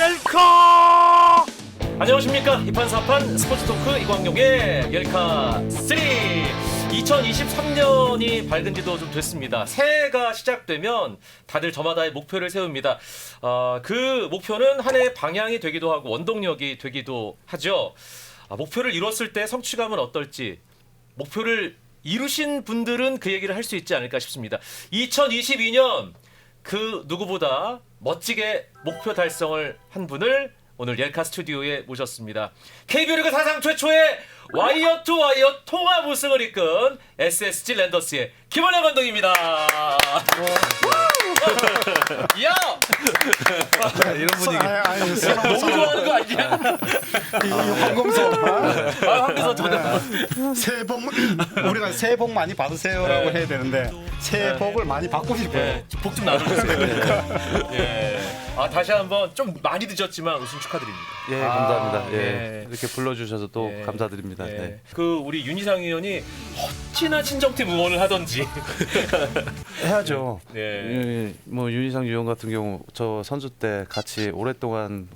옐카! 안녕하십니까. 이판사판 스포츠토크 이광용의 옐카3. 2023년이 밝은 지도 좀 됐습니다. 새해가 시작되면 다들 저마다의 목표를 세웁니다. 그 목표는 한 해의 방향이 되기도 하고 원동력이 되기도 하죠. 목표를 이뤘을 때 성취감은 어떨지, 목표를 이루신 분들은 그 얘기를 할 수 있지 않을까 싶습니다. 2022년 그 누구보다 멋지게 목표 달성을 한 분을 오늘 옐카 스튜디오에 모셨습니다. KBO 리그 사상 최초의 와이어 투 와이어 통합 우승을 이끈 SSG 랜더스의 김원영 감독입니다. 이야! 이런 분위기. 너무 좋아하는 거 아니야? 황금소. 황금소 저도. 새해 복 우리가 새해 복 많이 받으세요라고 해야 되는데 새해 복을 많이 받고 싶어요. 네, 복 좀 나눠주세요. 예. 다시 한번 좀 많이 늦었지만 우승 축하드립니다. 예, 감사합니다. 예. 예. 이렇게 불러주셔서 또 예. 감사드립니다. 예. 네. 그 우리 윤희상 의원이 어찌나 친정팀 응원을 하던지. 해야죠. 네. 예, 뭐 윤희상 의원 같은 경우 저 선수 때 같이 오랫동안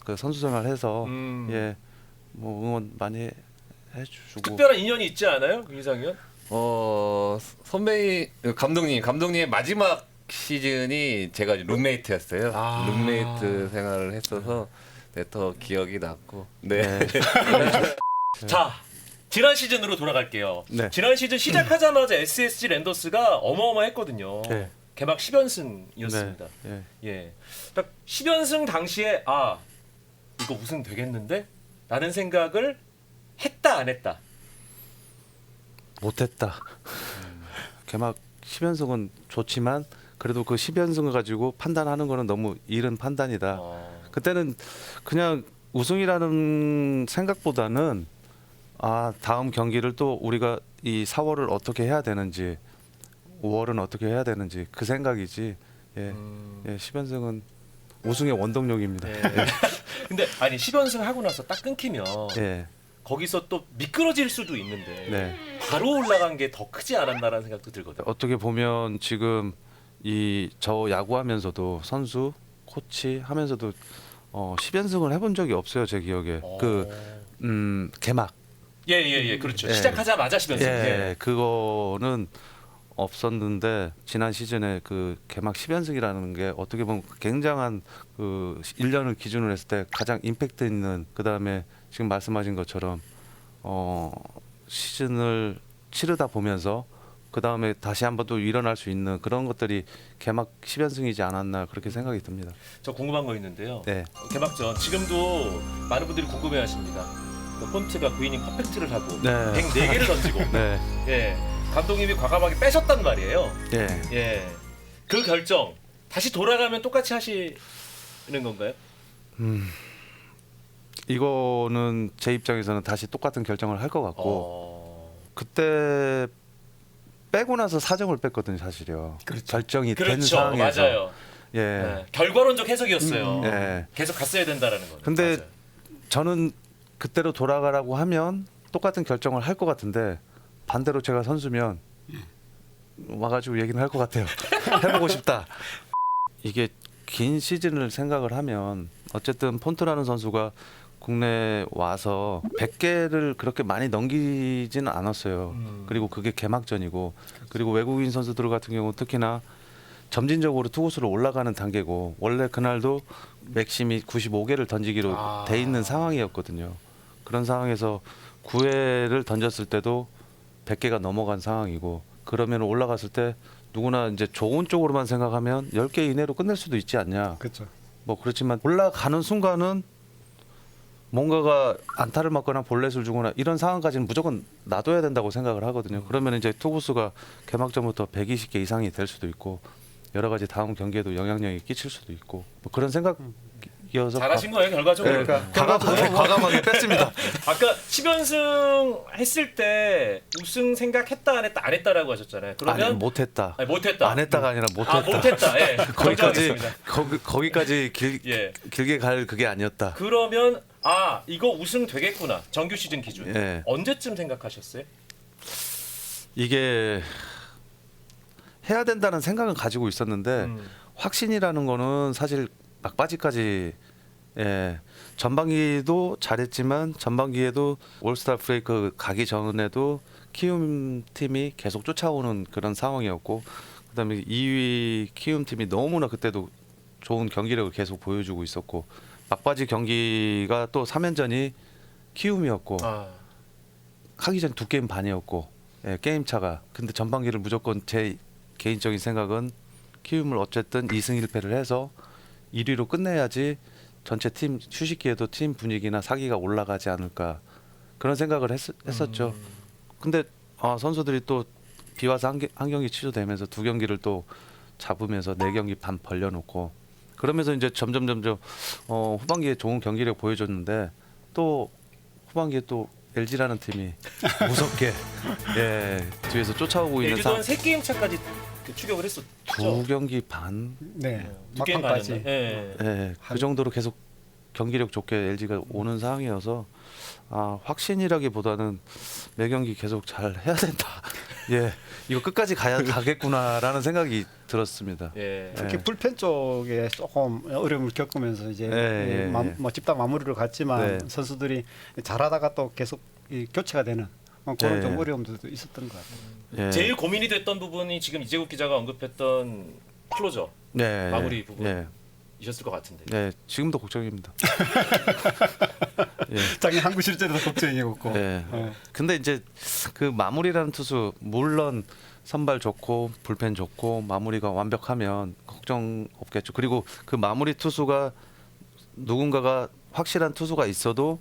그 선수 생활해서 예, 뭐 응원 많이 해주고. 특별한 인연이 있지 않아요, 윤희상 의원? 선배 감독님의 마지막 시즌이 제가 룸메이트였어요. 룸메이트 생활을 했어서 더 기억이 났고. 네. 자, 지난 시즌으로 돌아갈게요. 네. 지난 시즌 시작하자마자 SSG 랜더스가 어마어마했거든요. 네. 개막 10연승이었습니다. 네. 예. 딱 10연승 당시에 이거 우승 되겠는데? 라는 생각을 했다 안 했다. 못했다. 개막 10연승은 좋지만 그래도 그 10연승을 가지고 판단하는 거는 너무 이른 판단이다. 그때는 그냥 우승이라는 생각보다는 다음 경기를 또 우리가 이 4월을 어떻게 해야 되는지 5월은 어떻게 해야 되는지 그 생각이지. 예, 10연승은 우승의 원동력입니다. 예. 근데 10연승 하고 나서 딱 끊기면 예, 거기서 또 미끄러질 수도 있는데 네. 바로 올라간 게 더 크지 않았나라는 생각도 들거든요. 어떻게 보면 지금 저 야구하면서도 선수, 코치 하면서도 10연승을 해본 적이 없어요, 제 기억에. 개막. 예, 그렇죠. 예. 시작하자마자 10연승. 예, 그거는 없었는데 지난 시즌에 그 개막 10연승이라는 게 어떻게 보면 굉장한 그 1년을 기준으로 했을 때 가장 임팩트 있는, 그다음에 지금 말씀하신 것처럼 시즌을 치르다 보면서 그다음에 다시 한번 또 일어날 수 있는 그런 것들이 개막 10연승이지 않았나 그렇게 생각이 듭니다. 저 궁금한 거 있는데요. 네. 개막전 지금도 많은 분들이 궁금해하십니다. 폰트가 구이닝 퍼펙트를 하고 네. 104개를 던지고 네. 예. 감독님이 과감하게 빼셨단 말이에요. 예. 예. 그 결정 다시 돌아가면 똑같이 하시는 건가요? 이거는 제 입장에서는 다시 똑같은 결정을 할 것 같고 그때 빼고 나서 사정을 뺐거든요, 사실요. 결정이 된 그렇죠. 상황에서. 맞아요. 예. 네. 결과론적 해석이었어요. 예. 계속 갔어야 된다라는 거. 근데 맞아요. 저는 그때로 돌아가라고 하면 똑같은 결정을 할 것 같은데 반대로 제가 선수면 와가지고 얘기는 할 것 같아요. 해보고 싶다. 이게 긴 시즌을 생각을 하면 어쨌든 폰트라는 선수가 국내에 와서 100개를 그렇게 많이 넘기지는 않았어요. 그리고 그게 개막전이고, 그리고 외국인 선수들 같은 경우 특히나 점진적으로 투구수로 올라가는 단계고, 원래 그날도 맥심이 95개를 던지기로 돼 있는 상황이었거든요. 그런 상황에서 9회를 던졌을 때도 100개가 넘어간 상황이고, 그러면 올라갔을 때 누구나 이제 좋은 쪽으로만 생각하면 10개 이내로 끝낼 수도 있지 않냐. 그렇죠. 뭐 그렇지만 올라가는 순간은 뭔가가 안타를 맞거나 볼넷을 주거나 이런 상황까지는 무조건 놔둬야 된다고 생각을 하거든요. 그러면 이제 투구수가 개막전부터 120개 이상이 될 수도 있고 여러 가지 다음 경기에도 영향력이 끼칠 수도 있고 뭐 그런 생각이어서 잘하신 거예요, 결과적으로. 과감하게 뺐습니다. 아까 10연승 했을 때 우승 생각했다 안 했다 안 했다라고 하셨잖아요. 그러면 아니 못했다. 못했다. 안 했다가 아니라 못했다. 못했다. 예. 거기까지 정정하겠습니다. 거기까지 예. 길게 갈 그게 아니었다. 그러면 이거 우승 되겠구나. 정규 시즌 기준. 예. 언제쯤 생각하셨어요? 이게 해야 된다는 생각은 가지고 있었는데 확신이라는 거는 사실 막바지까지 예. 전반기도 잘했지만 전반기에도 올스타 브레이크 가기 전에도 키움 팀이 계속 쫓아오는 그런 상황이었고 그다음에 2위 키움 팀이 너무나 그때도 좋은 경기력을 계속 보여주고 있었고 막바지 경기가 또 3연전이 키움이었고 아, 하기 전 2게임 반이었고 예, 게임 차가 근데 전반기를 무조건 제 개인적인 생각은 키움을 어쨌든 2승 1패를 해서 1위로 끝내야지 전체 팀 휴식기에도 팀 분위기나 사기가 올라가지 않을까 그런 생각을 했었죠. 근데 선수들이 또 비 와서 한 경기 취소되면서 2경기를 또 잡으면서 4경기 반 벌려놓고 그러면서 이제 점점 후반기에 좋은 경기력 보여줬는데 또 후반기에 또 LG라는 팀이 무섭게 예, 뒤에서 쫓아오고 있는 LG도 한 3게임 차까지 추격을 했었죠. 2경기 반 네. 2게임 막판까지. 반이었나? 예. 예, 그 정도로 계속 경기력 좋게 LG가 오는 상황이어서 확신이라기보다는 매 경기 계속 잘 해야 된다. 예, 이거 끝까지 가겠구나라는 생각이 들었습니다. 예. 특히 예. 불펜 쪽에 조금 어려움을 겪으면서 이제 예. 뭐 집단 마무리를 갔지만 네. 선수들이 잘하다가 또 계속 교체가 되는 그런 예. 좀 어려움도 있었던 것 같아요. 예. 제일 고민이 됐던 부분이 지금 이재국 기자가 언급했던 클로저 네, 마무리 부분. 예, 이셨을 것 같은데. 네, 지금도 걱정입니다. 예. 작년 한국 실제도 걱정이었고. 네. 어. 근데 이제 그 마무리라는 투수 물론 선발 좋고 불펜 좋고 마무리가 완벽하면 걱정 없겠죠. 그리고 그 마무리 투수가 누군가가 확실한 투수가 있어도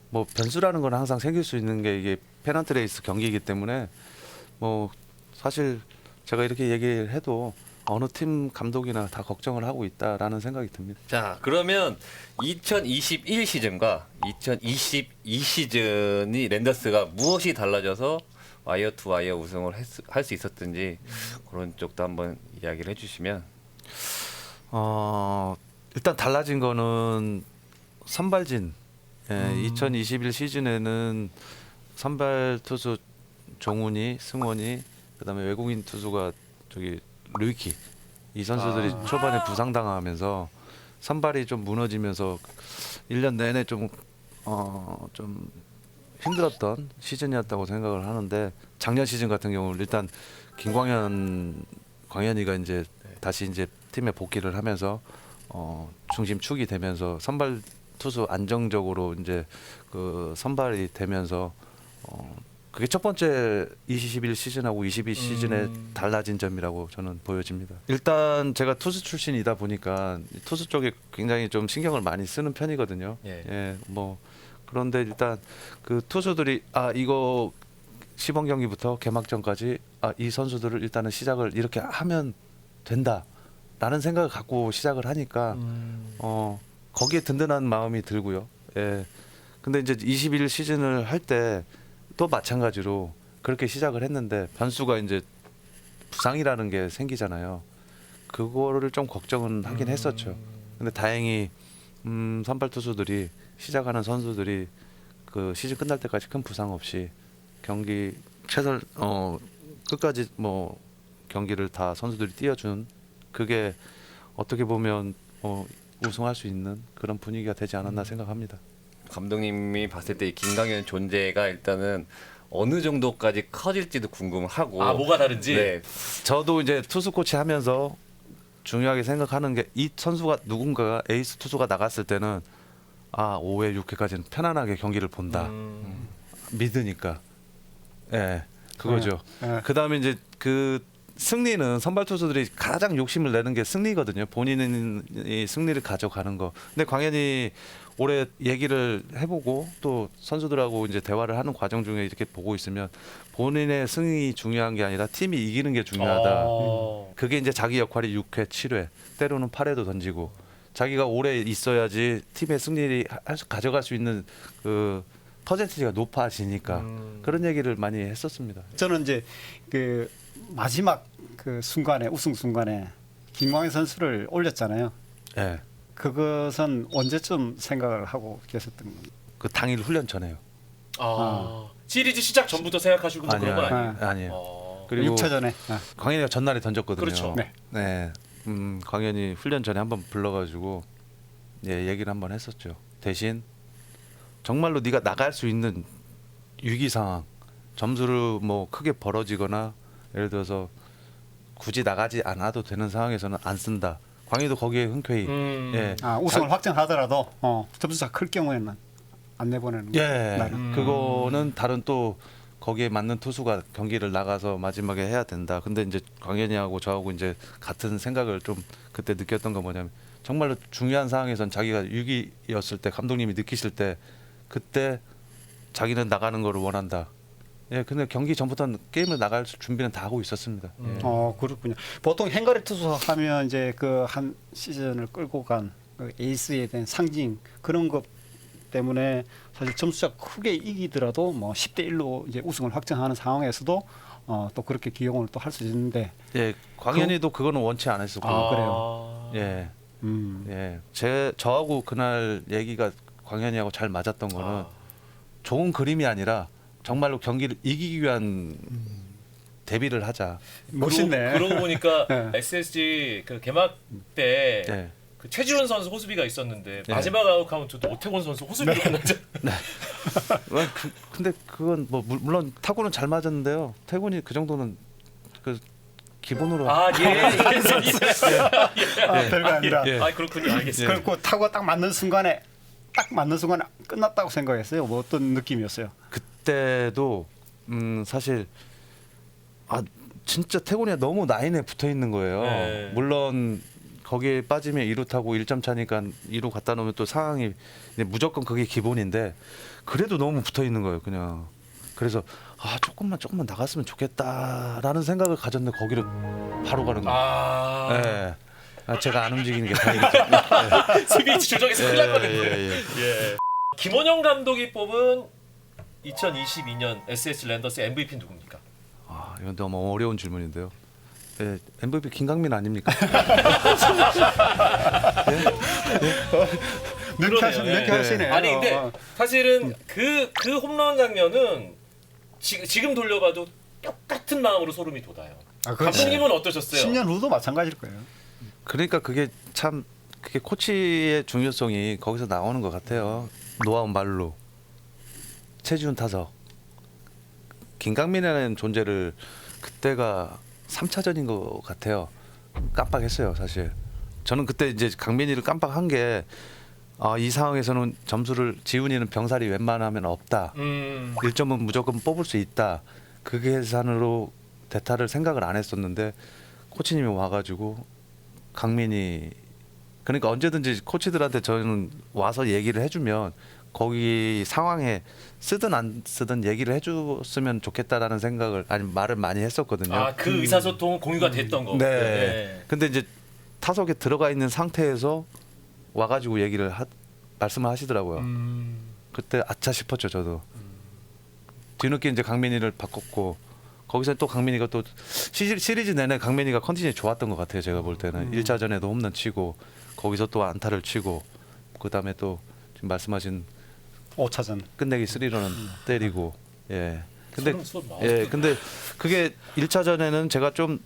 뭐 변수라는 건 항상 생길 수 있는 게 이게 페넌트 레이스 경기이기 때문에 뭐 사실 제가 이렇게 얘기를 해도 어느 팀 감독이나 다 걱정을 하고 있다라는 생각이 듭니다. 자, 그러면 2021 시즌과 2022 시즌이 랜더스가 무엇이 달라져서 와이어 투 와이어 우승을 할 수 있었든지 그런 쪽도 한번 이야기를 해주시면. 일단 달라진 거는 선발진. 2021 시즌에는 선발 투수 종훈이, 승원이, 그다음에 외국인 투수가 저기 루이키 이 선수들이 초반에 부상당하면서 선발이 좀 무너지면서 1년 내내 좀 힘들었던 시즌이었다고 생각을 하는데 작년 시즌 같은 경우는 일단 광현이가 이제 다시 이제 팀에 복귀를 하면서 중심축이 되면서 선발 투수 안정적으로 이제 그 선발이 되면서 그게 첫 번째 21 시즌하고 22 시즌에 달라진 점이라고 저는 보여집니다. 일단 제가 투수 출신이다 보니까 투수 쪽에 굉장히 좀 신경을 많이 쓰는 편이거든요. 예. 뭐 그런데 일단 그 투수들이 이거 시범 경기부터 개막전까지 이 선수들을 일단은 시작을 이렇게 하면 된다라는 생각을 갖고 시작을 하니까 거기에 든든한 마음이 들고요. 예. 근데 이제 21 시즌을 할 때 또 마찬가지로 그렇게 시작을 했는데 변수가 이제 부상이라는 게 생기잖아요. 그거를 좀 걱정은 하긴 했었죠. 근데 다행히 선발 투수들이 시작하는 선수들이 그 시즌 끝날 때까지 큰 부상 없이 경기 최선 끝까지 뭐 경기를 다 선수들이 뛰어준 그게 어떻게 보면 우승할 수 있는 그런 분위기가 되지 않았나 생각합니다. 감독님이 봤을 때 이 김강현 존재가 일단은 어느 정도까지 커질지도 궁금하고. 뭐가 다른지. 네. 저도 이제 투수 코치 하면서 중요하게 생각하는 게 이 선수가 누군가가 에이스 투수가 나갔을 때는 5회 6회까지는 편안하게 경기를 본다. 믿으니까. 예. 그거죠. 그다음에 이제 그 승리는 선발 투수들이 가장 욕심을 내는 게 승리거든요. 본인은 이 승리를 가져가는 거. 근데 광현이 올해 얘기를 해보고 또 선수들하고 이제 대화를 하는 과정 중에 이렇게 보고 있으면 본인의 승리 중요한 게 아니라 팀이 이기는 게 중요하다. 그게 이제 자기 역할이 6회, 7회, 때로는 8회도 던지고 자기가 오래 있어야지 팀의 승리를 가져갈 수 있는 그 퍼센티지가 높아지니까 그런 얘기를 많이 했었습니다. 저는 이제 그 마지막 그 순간에 우승 순간에 김광현 선수를 올렸잖아요. 예. 그것은 언제쯤 생각을 하고 계셨던 겁니까? 그 당일 훈련 전에요. 시리즈 시작 전부터 생각하시고 뭐 그런 건 아니에요. 아니에요. 그리고 6차 전에. 광현이가 전날에 던졌거든요. 그렇죠. 네. 네. 광현이 훈련 전에 한번 불러가지고 얘기를 한번 했었죠. 대신 정말로 네가 나갈 수 있는 위기 상황, 점수를 뭐 크게 벌어지거나 예를 들어서 굳이 나가지 않아도 되는 상황에서는 안 쓴다. 광희도 거기에 흔쾌히 예. 우승을 확정하더라도 점수차 클 경우에는 안 내보내는 예. 거예요. 그거는 다른 또 거기에 맞는 투수가 경기를 나가서 마지막에 해야 된다. 근데 이제 광현이하고 저하고 이제 같은 생각을 좀 그때 느꼈던 건 뭐냐면 정말로 중요한 상황에선 자기가 위기였을 때 감독님이 느끼실 때 그때 자기는 나가는 거를 원한다. 예, 근데 경기 전부터는 게임을 나갈 준비는 다 하고 있었습니다. 예. 그렇군요. 보통 행가리 투수 하면 이제 그 한 시즌을 끌고 간그 에이스에 대한 상징 그런 것 때문에 사실 점수차 크게 이기더라도 뭐 10대 1로 이제 우승을 확정하는 상황에서도 또 그렇게 기용을 또 할 수 있는데 예, 광현이도 그거는 원치 않았었고. 그래요? 예. 음. 예. 저하고 그날 얘기가 광현이하고 잘 맞았던 거는 좋은 그림이 아니라 정말로 경기를 이기기 위한 대비를 하자. 멋있네. 그러고 보니까 네. SSG 그 개막 때 예. 그 최지훈 선수 호수비가 있었는데 네. 마지막 아웃 카운트도 오태곤 선수 호수비로 끝났죠. 근데 그건 뭐 물론 타구는 잘 맞았는데요. 태군이 그 정도는 그 기본으로 별거 아니라. 예. 아 그렇군요. 알겠습니다. 그리고 타구가 딱 맞는 순간에 끝났다고 생각했어요. 뭐 어떤 느낌이었어요? 그때도 사실 진짜 태군이가 너무 라인에 붙어 있는 거예요. 네. 물론 거기에 빠지면 2루 타고 1점 차니까 2루 갖다 놓으면 또 상황이 무조건 그게 기본인데 그래도 너무 붙어 있는 거예요. 그냥 그래서 조금만 나갔으면 좋겠다라는 생각을 가졌는데 거기로 바로 가는 거예요. 예. 제가 안 움직이는 게 다행이죠. 수비치 조정에서 큰일 났거든요. 예. 김원영 감독이 뽑은 2022년 SSG 랜더스 MVP 누굽니까? 이건 너무 어려운 질문인데요. 예, MVP 김강민 아닙니까? 명쾌하시네. 아니 근데 사실은 그 홈런 장면은 지금 돌려봐도 똑같은 마음으로 소름이 돋아요. 감독님은 어떠셨어요? 10년 후도 마찬가지일 거예요. 그러니까 그게 코치의 중요성이 거기서 나오는 것 같아요. 노아운 말로 최지훈 타석 김강민이라는 존재를 그때가 3차전인 것 같아요. 깜빡했어요, 사실. 저는 그때 이제 강민이를 깜빡한 게 이 상황에서는 점수를 지훈이는 병살이 웬만하면 없다. 1점은 무조건 뽑을 수 있다. 그 계산으로 대타를 생각을 안 했었는데 코치님이 와가지고 강민이 그러니까 언제든지 코치들한테 저는 와서 얘기를 해주면 거기 상황에 쓰든 안 쓰든 얘기를 해줬으면 좋겠다라는 생각을 말을 많이 했었거든요. 그 의사소통은 공유가 됐던 거. 네. 근데 이제 타석에 들어가 있는 상태에서 와가지고 말씀을 하시더라고요. 그때 아차 싶었죠, 저도. 뒤늦게 이제 강민이를 바꿨고 거기서 또 강민이가 또 시리즈 내내 강민이가 컨디션이 좋았던 것 같아요. 제가 볼 때는 1차전에도 홈런 치고 거기서 또 안타를 치고 그다음에 또 지금 말씀하신 5차전 끝내기 3런은 때리고 근데 예. 근데 그게 1차전에는 제가 좀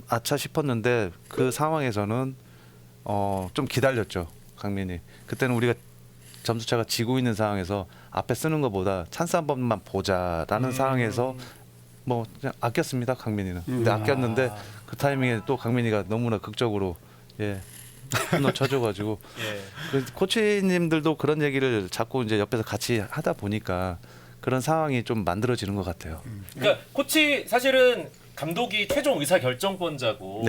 아차 싶었는데 그 상황에서는 좀 기다렸죠. 강민이. 그때는 우리가 점수차가 지고 있는 상황에서 앞에 쓰는 것보다 찬스 한 번만 보자라는 상황에서 뭐 그냥 아꼈습니다. 강민이는. 근데 아꼈는데 그 타이밍에 또 강민이가 너무나 극적으로 홈런 쳐줘가지고 그래서 코치님들도 그런 얘기를 자꾸 이제 옆에서 같이 하다 보니까 그런 상황이 좀 만들어지는 것 같아요. 그러니까 코치 사실은 감독이 최종 의사 결정권자고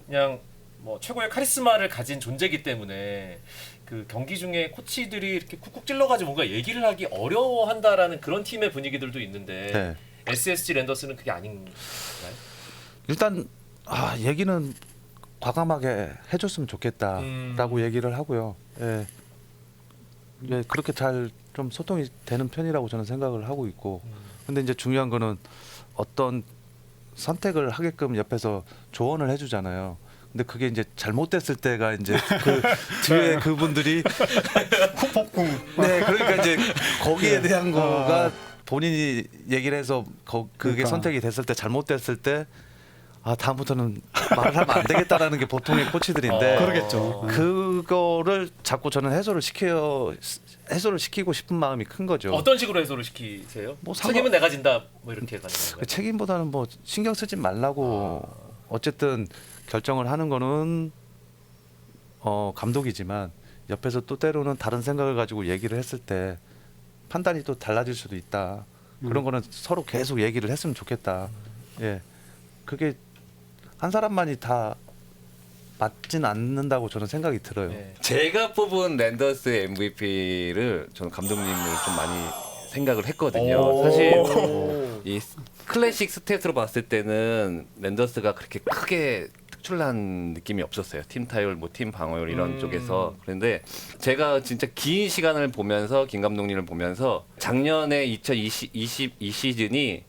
그냥 뭐 최고의 카리스마를 가진 존재이기 때문에 그 경기 중에 코치들이 이렇게 쿡쿡 찔러가지고 뭔가 얘기를 하기 어려워한다라는 그런 팀의 분위기들도 있는데 SSG 랜더스는 그게 아닌가요? 일단 얘기는 과감하게 해줬으면 좋겠다라고 얘기를 하고요. 그렇게 잘 좀 소통이 되는 편이라고 저는 생각을 하고 있고, 근데 이제 중요한 거는 어떤 선택을 하게끔 옆에서 조언을 해주잖아요. 근데 그게 이제 잘못됐을 때가 이제 그 뒤에 그분들이 후폭풍. 그러니까 이제 거기에 대한 거가 본인이 얘기를 해서 그게 그러니까. 선택이 됐을 때 잘못됐을 때 다음부터는 말을 하면 안 되겠다라는 게 보통의 코치들인데 그러겠죠. 그거를 자꾸 저는 해소를 시키고 싶은 마음이 큰 거죠. 어떤 식으로 해소를 시키세요? 뭐 책임은 내가 진다. 뭐 이렇게 가는 건가요? 그 책임보다는 뭐 신경 쓰지 말라고 어쨌든 결정을 하는 거는 감독이지만 옆에서 또 때로는 다른 생각을 가지고 얘기를 했을 때 판단이 또 달라질 수도 있다. 그런 거는 서로 계속 얘기를 했으면 좋겠다. 예, 그게 한 사람만이 다 맞진 않는다고 저는 생각이 들어요. 네. 제가 뽑은 랜더스 MVP를 저는 감독님을 좀 많이 생각을 했거든요. 사실 이 클래식 스탯으로 봤을 때는 랜더스가 그렇게 크게 특출난 느낌이 없었어요. 팀 타율, 뭐 팀 방어율 이런 쪽에서. 그런데 제가 진짜 긴 시간을 보면서 김 감독님을 보면서 작년에 2022 시즌이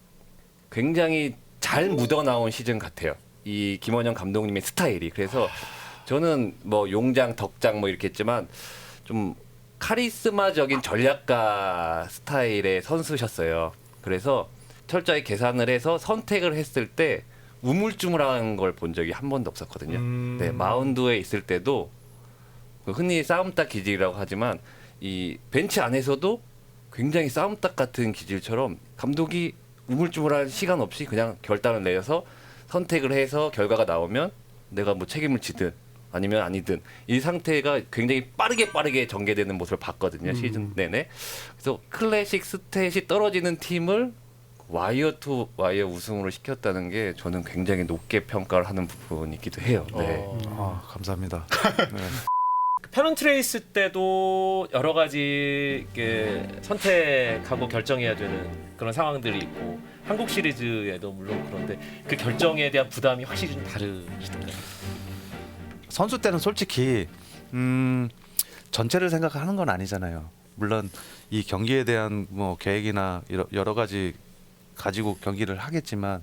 굉장히 잘 묻어나온 시즌 같아요. 이 김원영 감독님의 스타일이. 그래서 저는 뭐 용장, 덕장 뭐 이렇게 했지만 좀 카리스마적인 전략가 스타일의 선수셨어요. 그래서 철저히 계산을 해서 선택을 했을 때 우물쭈물한 걸 본 적이 한 번도 없었거든요. 네, 마운드에 있을 때도 흔히 싸움닭 기질이라고 하지만 이 벤치 안에서도 굉장히 싸움닭 같은 기질처럼 감독이 우물쭈물할 시간 없이 그냥 결단을 내려서 선택을 해서 결과가 나오면 내가 뭐 책임을 지든 아니면 아니든 이 상태가 굉장히 빠르게 전개되는 모습을 봤거든요. 시즌 내내. 그래서 클래식 스탯이 떨어지는 팀을 와이어 투 와이어 우승으로 시켰다는 게 저는 굉장히 높게 평가를 하는 부분이기도 해요. 네. 감사합니다. 네. 페넌 트레이스 때도 여러 가지 이렇게 선택하고 결정해야 되는 그런 상황들이 있고 한국 시리즈에도 물론 그런데 그 결정에 대한 부담이 확실히 좀 다르시던가요? 선수 때는 솔직히 전체를 생각하는 건 아니잖아요. 물론 이 경기에 대한 뭐 계획이나 여러 가지 가지고 경기를 하겠지만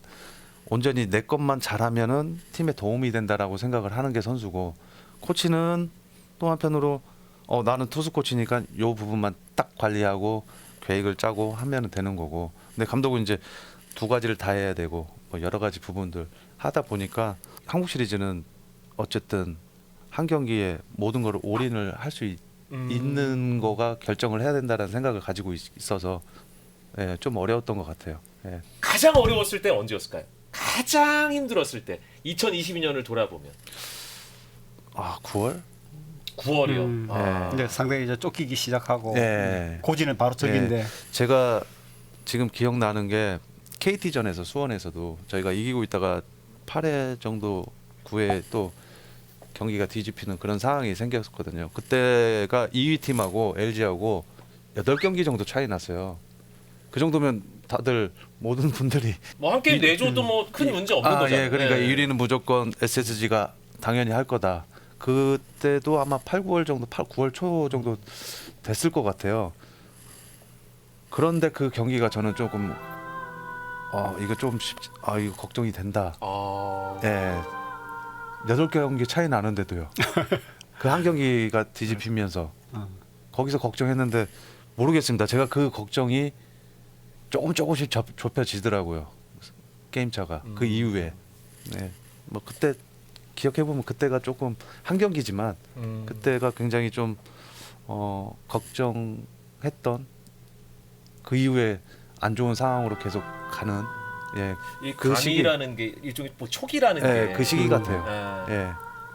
온전히 내 것만 잘하면은 팀에 도움이 된다라고 생각을 하는 게 선수고 코치는 또 한편으로 나는 투수 코치니까 요 부분만 딱 관리하고 계획을 짜고 하면 되는 거고 근데 감독은 이제 두 가지를 다 해야 되고 뭐 여러 가지 부분들 하다 보니까 한국 시리즈는 어쨌든 한 경기에 모든 걸 올인을 할 수 있는 거가 결정을 해야 된다는 생각을 가지고 있어서 예, 좀 어려웠던 것 같아요. 예. 가장 어려웠을 때 언제였을까요? 가장 힘들었을 때 2022년을 돌아보면 9월? 9월이요. 근데 상당히 이제 쫓기기 시작하고 예. 고지는 바로 저기인데 예. 제가 지금 기억나는 게 KT전에서 수원에서도 저희가 이기고 있다가 8회 정도 9회 또 경기가 뒤집히는 그런 상황이 생겼거든요. 그때가 2위 팀하고 LG하고 8경기 정도 차이 났어요. 그 정도면 다들 모든 분들이 뭐 한 게임 내줘도 뭐 큰 문제 없는 거잖아요. 예, 그러니까 네. 1위는 무조건 SSG가 당연히 할 거다. 그때도 아마 8, 9월 정도, 9월 초 정도 됐을 것 같아요. 그런데 그 경기가 저는 조금 이거 좀 이거 걱정이 된다. 예. 8경기 차이 나는데도요. 그 한 경기가 뒤집히면서 거기서 걱정했는데 모르겠습니다. 제가 그 걱정이 조금씩 좁혀지더라고요. 게임 차가 그 이후에. 네. 뭐 그때 기억해 보면 그때가 조금 한 경기지만 그때가 굉장히 좀 걱정했던 그 이후에 안 좋은 상황으로 계속 가는 예. 이 그 감이라는 게 일종의 뭐 촉이라는 예, 게 그 시기 같아요. 예.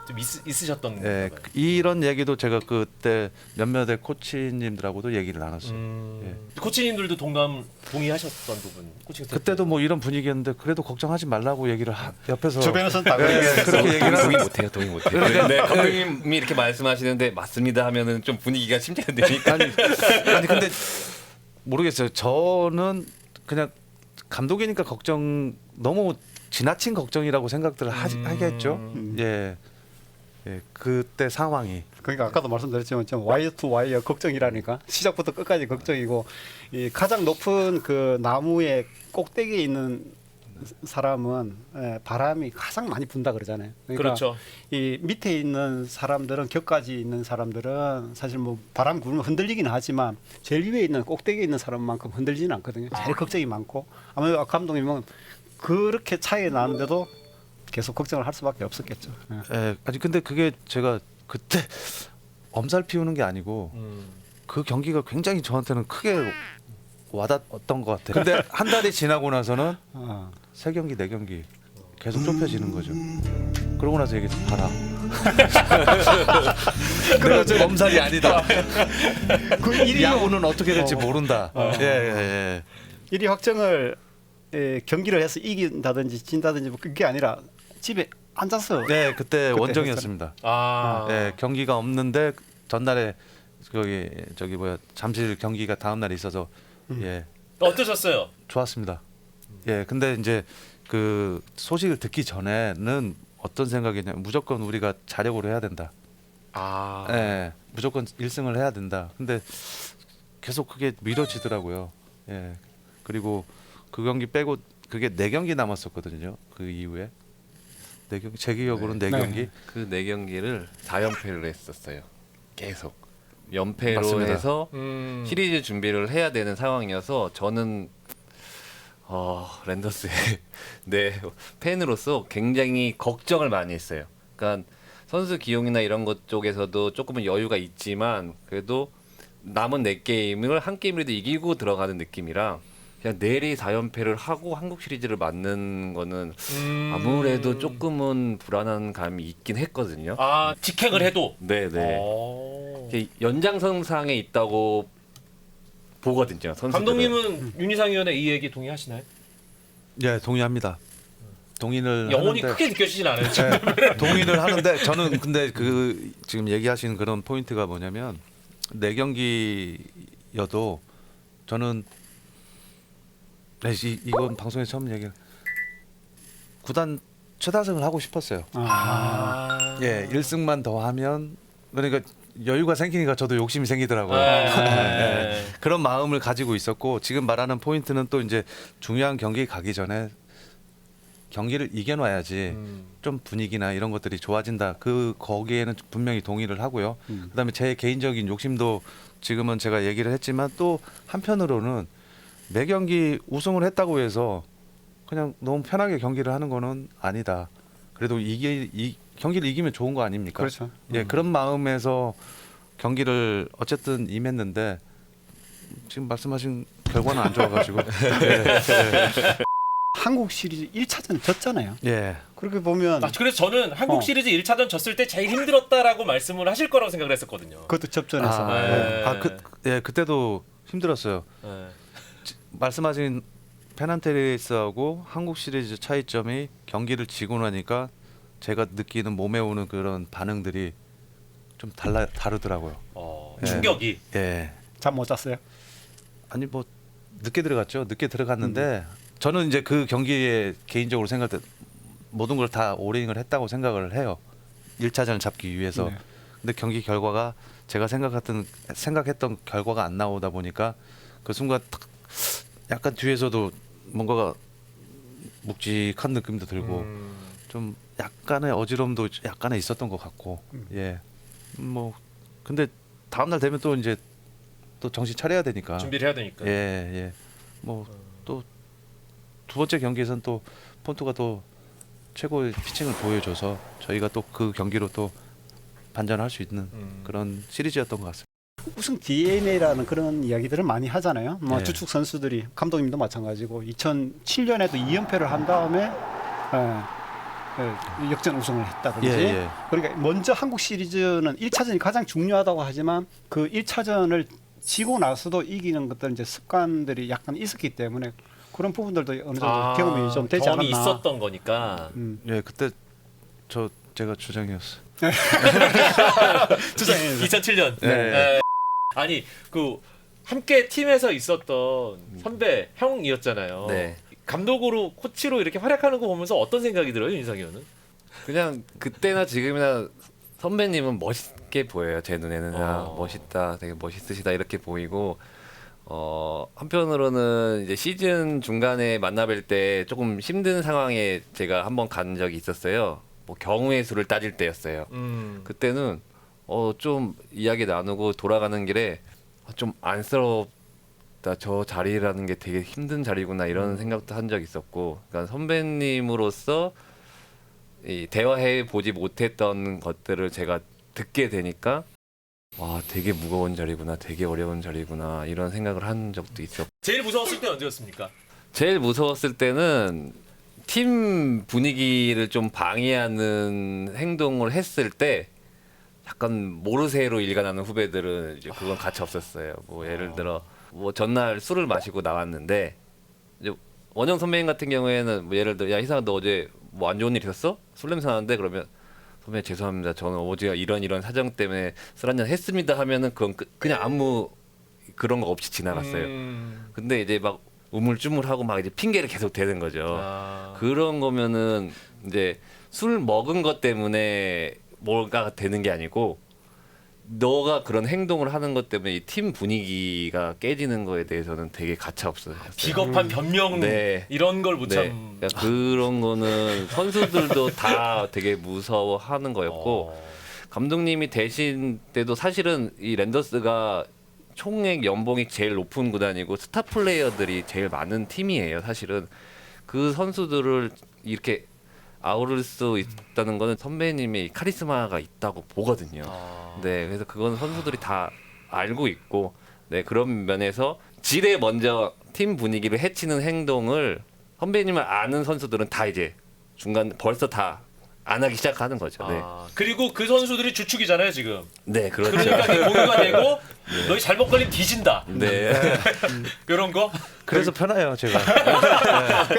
좀 있으셨던 예, 건가요? 이런 얘기도 제가 그때 몇몇의 코치님들하고도 얘기를 나눴어요. 코치님들도 동의하셨던 부분. 코칭 스태프. 그때도 뭐 이런 분위기였는데 그래도 걱정하지 말라고 얘기를 옆에서 주변에서는 다 예, 그렇게 얘기를 동의 하고 못해요. 동의 못해요. 네, 감독님이 이렇게 말씀하시는데 맞습니다 하면은 좀 분위기가 침체되니까. 아니 근데 모르겠어요. 저는 그냥 감독이니까 걱정 너무 지나친 걱정이라고 생각들을 하겠죠. 예. 예, 그때 상황이 그러니까 아까도 말씀드렸지만 좀 와이어 투 와이어 걱정이라니까 시작부터 끝까지 걱정이고 이 가장 높은 그 나무의 꼭대기에 있는 사람은 바람이 가장 많이 분다 그러잖아요. 그러니까 그렇죠. 이 밑에 있는 사람들은 격까지 있는 사람들은 사실 뭐 바람 불면 흔들리기는 하지만 제일 위에 있는 꼭대기에 있는 사람만큼 흔들리지는 않거든요. 제일 걱정이 많고 아무래도 감독님은 그렇게 차이 나는데도 계속 걱정을 할 수밖에 없었겠죠. 예. 예, 아니 근데 그게 제가 그때 엄살 피우는 게 아니고 그 경기가 굉장히 저한테는 크게 와닿았던 것 같아요. 근데 한 달이 지나고 나서는 어. 3경기 4경기 계속 좁혀지는 거죠. 그러고 나서 얘기 좀 봐라. 내가 엄살이 아니다. 그 1위 야구는 어떻게 될지 모른다. 예, 예, 1위 확정을 경기를 해서 이긴다든지 진다든지 뭐 그게 아니라 집에 앉아서 네, 그때 그때 원정이었습니다. 아, 예, 경기가 없는데 전날에 저기 뭐야 잠실 경기가 다음 날에 있어서 예, 어떠셨어요? 좋았습니다. 예, 근데 이제 그 소식을 듣기 전에는 어떤 생각이냐면 무조건 우리가 자력으로 해야 된다. 아, 예, 무조건 1승을 해야 된다. 근데 계속 그게 미뤄지더라고요. 예, 그리고 그 경기 빼고 그게 4경기 남았었거든요. 그 이후에 4경기 제 기억으로는 네. 4경기. 그 4경기를 4연패를 했었어요. 계속 연패로 맞습니다. 해서 음. 시리즈 준비를 해야 되는 상황이어서 저는 랜더스의 네 팬으로서 굉장히 걱정을 많이 했어요. 그러니까 선수 기용이나 이런 것 쪽에서도 조금은 여유가 있지만 그래도 남은 4게임을 한 게임이라도 이기고 들어가는 느낌이랑 그냥 내리 4연패를 하고 한국 시리즈를 맞는 거는 아무래도 조금은 불안한 감이 있긴 했거든요. 아, 직행을 해도. 네네. 오. 이게 연장선상에 있다고 보거든요. 선수들은. 감독님은 윤희상 위원의 이 얘기 동의하시나요? 예, 동의합니다. 동의를 영혼이 하는데, 크게 느껴지진 않아요. 지금. 예, 동의를 하는데 저는 근데 그 지금 얘기하시는 그런 포인트가 뭐냐면 4경기여도 저는 이건 방송에서 처음 얘기 구단 최다승을 하고 싶었어요. 아. 예, 1승만 더 하면 그러니까 여유가 생기니까 저도 욕심이 생기더라고요. 네. 그런 마음을 가지고 있었고 지금 말하는 포인트는 또 이제 중요한 경기 가기 전에 경기를 이겨놔야지 좀 분위기나 이런 것들이 좋아진다. 거기에는 분명히 동의를 하고요. 그다음에 제 개인적인 욕심도 지금은 제가 얘기를 했지만 또 한편으로는 매 경기 우승을 했다고 해서 그냥 너무 편하게 경기를 하는 거는 아니다. 그래도 이 경기를 이기면 좋은 거 아닙니까? 그렇죠. 예, 그런 마음에서 경기를 어쨌든 임했는데 지금 말씀하신 결과는 안 좋아가지고 한국 시리즈 1차전 졌잖아요. 예, 그렇게 보면 아, 그래서 저는 한국 어. 시리즈 1차전 졌을 때 제일 힘들었다라고 말씀을 하실 거라고 생각을 했었거든요. 그것도 접전에서 네. 그때도 힘들었어요. 네. 말씀하신 페난테레이스하고 한국 시리즈 차이점이 경기를 지고 나니까 제가 느끼는 몸에 오는 그런 반응들이 좀 다르더라고요. 어, 네. 충격이. 예, 잠 못 잤어요. 아니 뭐 늦게 들어갔죠. 늦게 들어갔는데 저는 이제 그 경기에 개인적으로 생각할 때 모든 걸 다 올인을 했다고 생각을 해요. 1차전을 잡기 위해서. 네. 근데 경기 결과가 제가 생각했던 결과가 안 나오다 보니까 그 순간 탁 약간 뒤에서도 뭔가가 묵직한 느낌도 들고 좀 약간의 어지러움도 약간의 있었던 것 같고 예, 뭐 근데 다음 날 되면 또 이제 또 정신 차려야 되니까 준비를 해야 되니까. 예, 예. 뭐 또 두 번째 경기에서는 또 폰투가 또 최고의 피칭을 보여줘서 저희가 또 그 경기로 또 반전할 수 있는 그런 시리즈였던 것 같습니다. 우승 DNA라는 그런 이야기들을 많이 하잖아요. 뭐 네. 주축 선수들이 감독님도 마찬가지고 2007년에도 2연패를 한 다음에 역전 우승을 했다든지. 예, 예. 그러니까 먼저 한국 시리즈는 1차전이 가장 중요하다고 하지만 그 1차전을 지고 나서도 이기는 것들 이제 습관들이 약간 있었기 때문에 그런 부분들도 어느 정도 경험이 좀 되지 경험이 않았나. 있었던 거니까. 예, 그때 제가 주장이었어요. 주장이에요. 2007년. 네. 아니 그 함께 팀에서 있었던 선배 형이었잖아요. 네. 감독으로 코치로 이렇게 활약하는 거 보면서 어떤 생각이 들어요, 윤상 의원은? 그냥 그때나 지금이나 선배님은 멋있게 보여요. 제 눈에는 멋있다, 되게 멋있으시다 이렇게 보이고 한편으로는 이제 시즌 중간에 만나뵐 때 조금 힘든 상황에 제가 한번 간 적이 있었어요. 뭐 경우의 수를 따질 때였어요. 그때는 좀 이야기 나누고 돌아가는 길에 좀 안쓰럽다. 저 자리라는 게 되게 힘든 자리구나 이런 생각도 한 적 있었고, 그러니까 선배님으로서 이 대화해 보지 못했던 것들을 제가 듣게 되니까 와 되게 무거운 자리구나, 되게 어려운 자리구나 이런 생각을 한 적도 있었고 제일 무서웠을 때 언제였습니까? 제일 무서웠을 때는 팀 분위기를 좀 방해하는 행동을 했을 때 약간 모르쇠로 일관하는 후배들은 이제 그건 같이 없었어요. 뭐 예를 들어 뭐 전날 술을 마시고 나왔는데 이제 원영 선배님 같은 경우에는 뭐 예를 들어 야 희상아 너 어제 뭐 안 좋은 일 있었어? 술 냄새 나는데 그러면 선배님 죄송합니다. 저는 어제 이런 사정 때문에 술 한잔 했습니다 하면은 그건 그냥 아무 그런 거 없이 지나갔어요. 근데 이제 막 우물쭈물하고 막 이제 핑계를 계속 대는 거죠. 아. 그런 거면은 이제 술 먹은 것 때문에 뭐가 되는 게 아니고 너가 그런 행동을 하는 것 때문에 이 팀 분위기가 깨지는 거에 대해서는 되게 가차없어요. 비겁한 변명 네. 이런 걸 못 네. 참. 그러니까 그런 거는 선수들도 다 되게 무서워하는 거였고 감독님이 되신 때도 사실은 이 랜더스가 총액 연봉이 제일 높은 구단이고 스타 플레이어들이 제일 많은 팀이에요. 사실은 그 선수들을 이렇게 아우를 수 있다는 거는 선배님의 카리스마가 있다고 보거든요. 네, 그래서 그건 선수들이 다 알고 있고, 네 그런 면에서 지레 먼저 팀 분위기를 해치는 행동을 선배님을 아는 선수들은 다 이제 중간 벌써 다 안 하기 시작하는 거죠. 네, 그리고 그 선수들이 주축이잖아요 지금. 네 그렇죠. 그러니까 이게 공유가 되고 너희 잘못 걸리면 뒤진다. 네. 이런 거. 그래서 편해요 제가.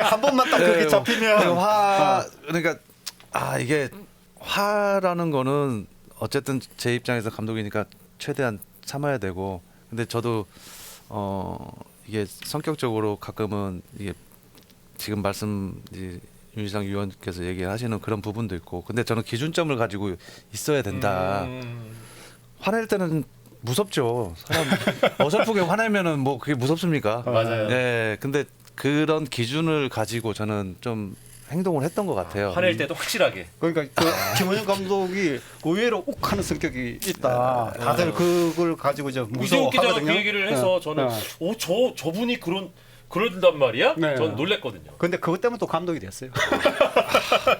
한 번만 딱 그렇게 잡히면 그러니까 이게 화라는 거는 어쨌든 제 입장에서 감독이니까 최대한 참아야 되고 근데 저도 이게 성격적으로 가끔은 이게 지금 윤희상 위원께서 얘기하시는 그런 부분도 있고 근데 저는 기준점을 가지고 있어야 된다. 화낼 때는 무섭죠. 사람 어설프게 화내면은 뭐 그게 무섭습니까? 맞아요. 네, 근데 그런 기준을 가지고 저는 좀 행동을 했던 것 같아요. 화낼 때도 확실하게. 그러니까 그 김원영 감독이 의외로 욱하는 성격이 있다. 다들 그걸 가지고 이제 이재욱 기자가 그 무서워하거든요. 얘기를 해서 저는 저분이 그런단 말이야? 네. 전 놀랬거든요. 근데 그것 때문에 또 감독이 됐어요.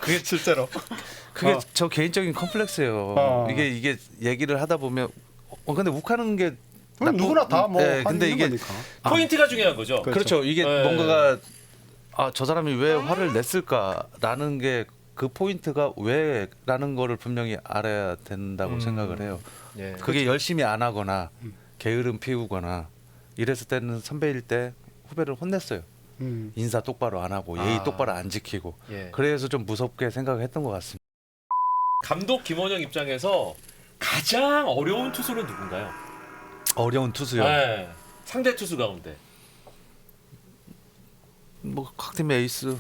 그게 실제로. 그게 저 개인적인 컴플렉스예요. 이게 얘기를 하다 보면 근데 욱하는 게 누구나 다 뭐 네, 근데 이게 거니까. 포인트가 중요한 거죠. 그렇죠. 이게 네. 뭔가가 저 사람이 왜 화를 냈을까라는 게 그 포인트가 왜라는 거를 분명히 알아야 된다고 생각을 해요. 예. 그게 열심히 안 하거나 게으름 피우거나 이랬을 때는 선배일 때 후배를 혼냈어요. 인사 똑바로 안 하고 예의 똑바로 안 지키고 예. 그래서 좀 무섭게 생각을 했던 것 같습니다. 감독 김원영 입장에서 가장 어려운 투수는 누군가요? 어려운 투수요. 네. 상대 투수 가운데. 뭐 각 팀의 에이스.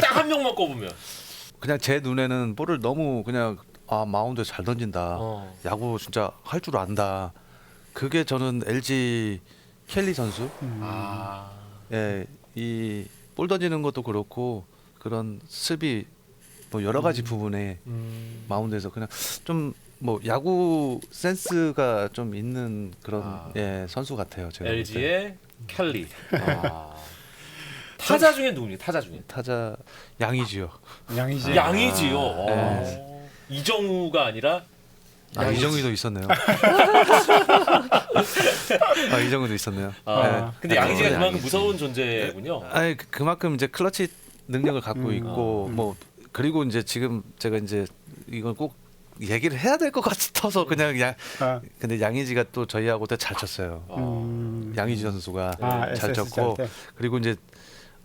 딱 한 명만 꼽으면. 그냥 제 눈에는 볼을 너무 그냥 마운드에 잘 던진다. 야구 진짜 할 줄 안다. 그게 저는 LG 켈리 선수. 예, 이 볼 던지는 것도 그렇고 그런 수비 뭐 여러 가지 부분에 마운드에서 그냥 좀 뭐 야구 센스가 좀 있는 그런 선수 같아요. 제가 볼 때. LG의 켈리. 타자 중에 누굽니까? 타자 중에. 타자 양이지요. 양이지. 양이지요. 이정우가 아니라 이정우도 있었네요. 이정우도 있었네요. 근데 양이지가 그만큼 양이지. 무서운 존재군요. 아니 그만큼 이제 클러치 능력을 갖고 있고 뭐 그리고 이제 지금 제가 이제 이건 꼭 얘기를 해야 될 것 같아서 그냥 근데 양의지가 또 저희하고 잘 쳤어요. 양의지 선수가 잘 쳤고 그리고 이제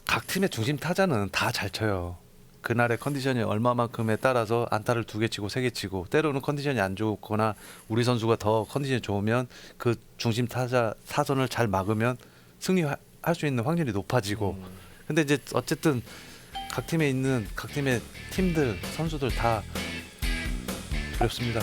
각 팀의 중심 타자는 다 잘 쳐요. 그날의 컨디션이 얼마만큼에 따라서 안타를 2개 치고 3개 치고 때로는 컨디션이 안 좋거나 우리 선수가 더 컨디션이 좋으면 그 중심 타자 타선을 잘 막으면 승리할 수 있는 확률이 높아지고 근데 이제 어쨌든 각 팀에 있는 각 팀의 팀들 선수들 다 어렵습니다.